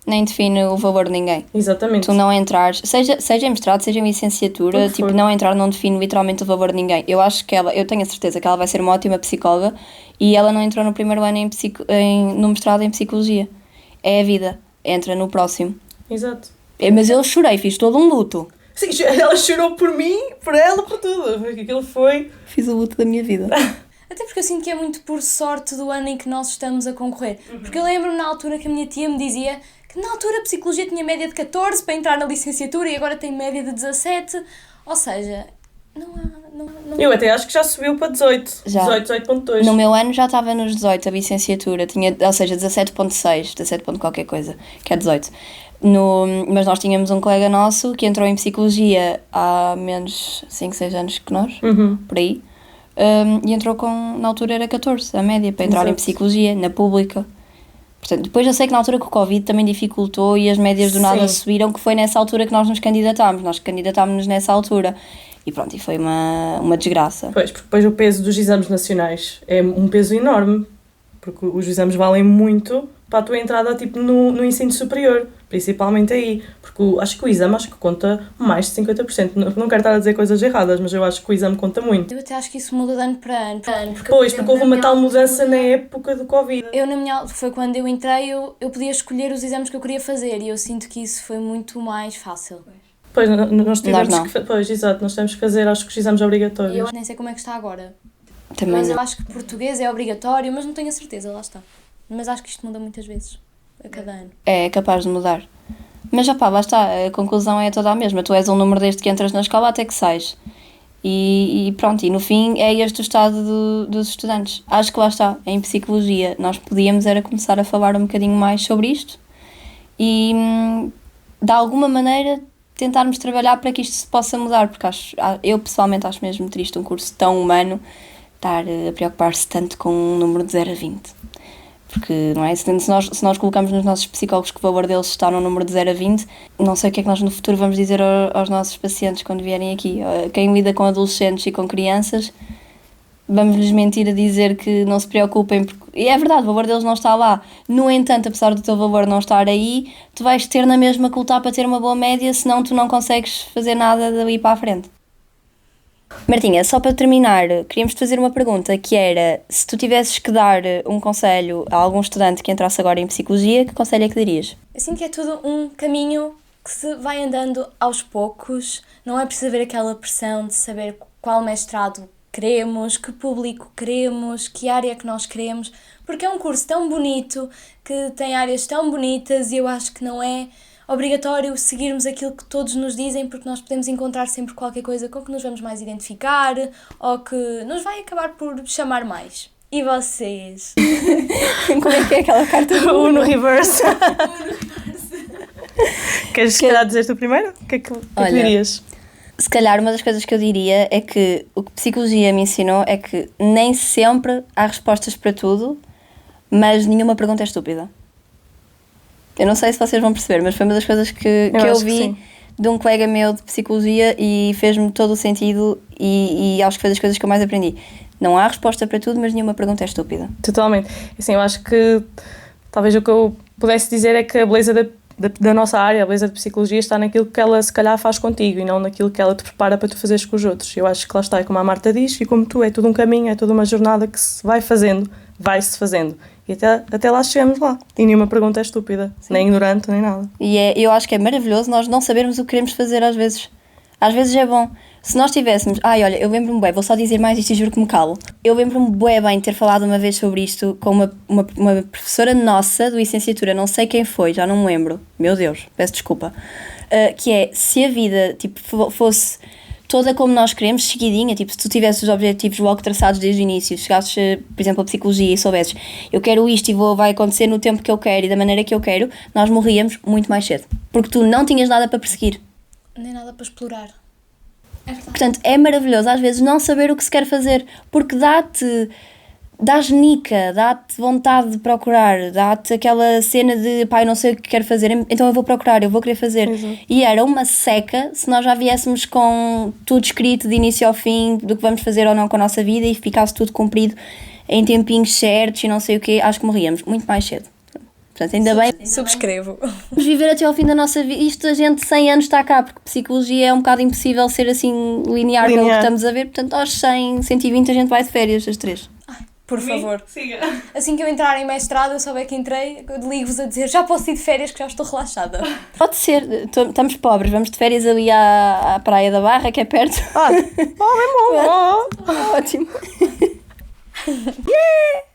Nem define o valor de ninguém. Exatamente. Tu não entrares, seja em mestrado, seja em licenciatura, tipo, não entrar não define literalmente o valor de ninguém. Eu acho que eu tenho a certeza que ela vai ser uma ótima psicóloga e ela não entrou no primeiro ano no mestrado em psicologia. É a vida. Entra no próximo. Exato. Mas eu chorei, fiz todo um luto. Sim, ela chorou por mim, por ela, por tudo. Porque aquilo foi... Fiz o luto da minha vida. Até porque eu sinto que é muito por sorte do ano em que nós estamos a concorrer. Porque eu lembro-me na altura que a minha tia me dizia que na altura a psicologia tinha média de 14 para entrar na licenciatura e agora tem média de 17. Ou seja, não há... Eu até acho que já subiu para 18. Já. 18.2. No meu ano já estava nos 18 a licenciatura, ou seja, 17.6, 17 ponto qualquer coisa, que é 18. Mas nós tínhamos um colega nosso que entrou em psicologia há menos 5, 6 anos que nós, por aí. E entrou na altura era 14, a média, para entrar em psicologia, na pública. Portanto, depois eu sei que na altura que o Covid também dificultou e as médias do nada subiram, que foi nessa altura que nós nos candidatámos. Nós candidatámos-nos nessa altura. E pronto, e foi uma desgraça. Pois, porque depois o peso dos exames nacionais é um peso enorme. Porque os exames valem muito para a tua entrada tipo, no ensino superior, principalmente aí. Porque acho que o exame conta mais de 50%. Não quero estar a dizer coisas erradas, mas eu acho que o exame conta muito. Eu até acho que isso muda de ano para ano. Porque houve uma tal mudança na época do Covid. Foi quando eu entrei, eu podia escolher os exames que eu queria fazer e eu sinto que isso foi muito mais fácil. Pois, nós tivemos nós temos que fazer, acho que os exames obrigatórios. Eu nem sei como é que está agora. Também mas eu acho que português é obrigatório, mas não tenho a certeza, lá está. Mas acho que isto muda muitas vezes, a cada ano. É capaz de mudar. Mas já lá está, a conclusão é toda a mesma. Tu és um número desde que entras na escola até que sais. E pronto, e no fim é este o estado dos estudantes. Acho que lá está, em psicologia, nós podíamos era começar a falar um bocadinho mais sobre isto e, de alguma maneira, tentarmos trabalhar para que isto se possa mudar, porque eu pessoalmente acho mesmo triste um curso tão humano estar a preocupar-se tanto com um número de 0 a 20. Porque, não é? Se nós colocamos nos nossos psicólogos que o valor deles está no número de 0 a 20, não sei o que é que nós no futuro vamos dizer aos nossos pacientes quando vierem aqui. Quem lida com adolescentes e com crianças, vamos-lhes mentir a dizer que não se preocupem, porque, e é verdade, o valor deles não está lá. No entanto, apesar do teu valor não estar aí, tu vais ter na mesma que lutar para ter uma boa média, senão tu não consegues fazer nada dali para a frente. Martinha, só para terminar, queríamos-te fazer uma pergunta, que era, se tu tivesses que dar um conselho a algum estudante que entrasse agora em psicologia, que conselho é que darias? Eu sinto que é tudo um caminho que se vai andando aos poucos, não é preciso haver aquela pressão de saber qual mestrado queremos, que público queremos, que área que nós queremos, porque é um curso tão bonito, que tem áreas tão bonitas e eu acho que não é obrigatório seguirmos aquilo que todos nos dizem, porque nós podemos encontrar sempre qualquer coisa com que nos vamos mais identificar ou que nos vai acabar por chamar mais. E vocês? Como é que é aquela carta? O no reverse. Queres se calhar dizer tu primeiro? O que é que dirias? Se calhar uma das coisas que eu diria é que o que psicologia me ensinou é que nem sempre há respostas para tudo, mas nenhuma pergunta é estúpida. Eu não sei se vocês vão perceber, mas foi uma das coisas que eu vi de um colega meu de psicologia e fez-me todo o sentido e acho que foi das coisas que eu mais aprendi. Não há resposta para tudo, mas nenhuma pergunta é estúpida. Totalmente. Assim, eu acho que Talvez o que eu pudesse dizer é que a beleza da nossa área, a beleza da psicologia está naquilo que ela se calhar faz contigo e não naquilo que ela te prepara para tu fazeres com os outros. Eu acho que lá está, como a Marta diz, e como tu, é tudo um caminho, é toda uma jornada que se vai fazendo, vai-se fazendo. E até lá chegamos lá. E nenhuma pergunta é estúpida, nem ignorante, nem nada. E eu acho que é maravilhoso nós não sabermos o que queremos fazer às vezes. Às vezes é bom. Se nós tivéssemos... olha, eu lembro-me bem, vou só dizer mais isto e juro que me calo. Eu lembro-me bem ter falado uma vez sobre isto com uma professora nossa de licenciatura, não sei quem foi, já não me lembro. Meu Deus, peço desculpa. Que é, se a vida tipo, fosse toda como nós queremos, seguidinha, tipo, se tu tivesses os objetivos logo traçados desde o início, chegasses, por exemplo, a psicologia e soubesses, eu quero isto e vai acontecer no tempo que eu quero e da maneira que eu quero, nós morríamos muito mais cedo. Porque tu não tinhas nada para perseguir. Nem nada para explorar. Portanto, é maravilhoso às vezes não saber o que se quer fazer, porque dá-te nica, dá-te vontade de procurar, dá-te aquela cena de eu não sei o que quero fazer, então eu vou procurar, eu vou querer fazer. Exato. E era uma seca se nós já viéssemos com tudo escrito de início ao fim, do que vamos fazer ou não com a nossa vida e ficasse tudo cumprido em tempinhos certos e não sei o quê, acho que morríamos muito mais cedo. Portanto, ainda bem. Subscrevo. Vamos viver até ao fim da nossa vida. Isto a gente 100 anos está cá, porque psicologia é um bocado impossível ser assim linear pelo que estamos a ver. Portanto, aos 100, 120 a gente vai de férias, as três. Por favor. Siga. Assim que eu entrar em mestrado, eu souber que entrei, eu ligo-vos a dizer já posso ir de férias que já estou relaxada. Pode ser. Estamos pobres. Vamos de férias ali à Praia da Barra, que é perto. Bem bom. Ótimo. Yeah!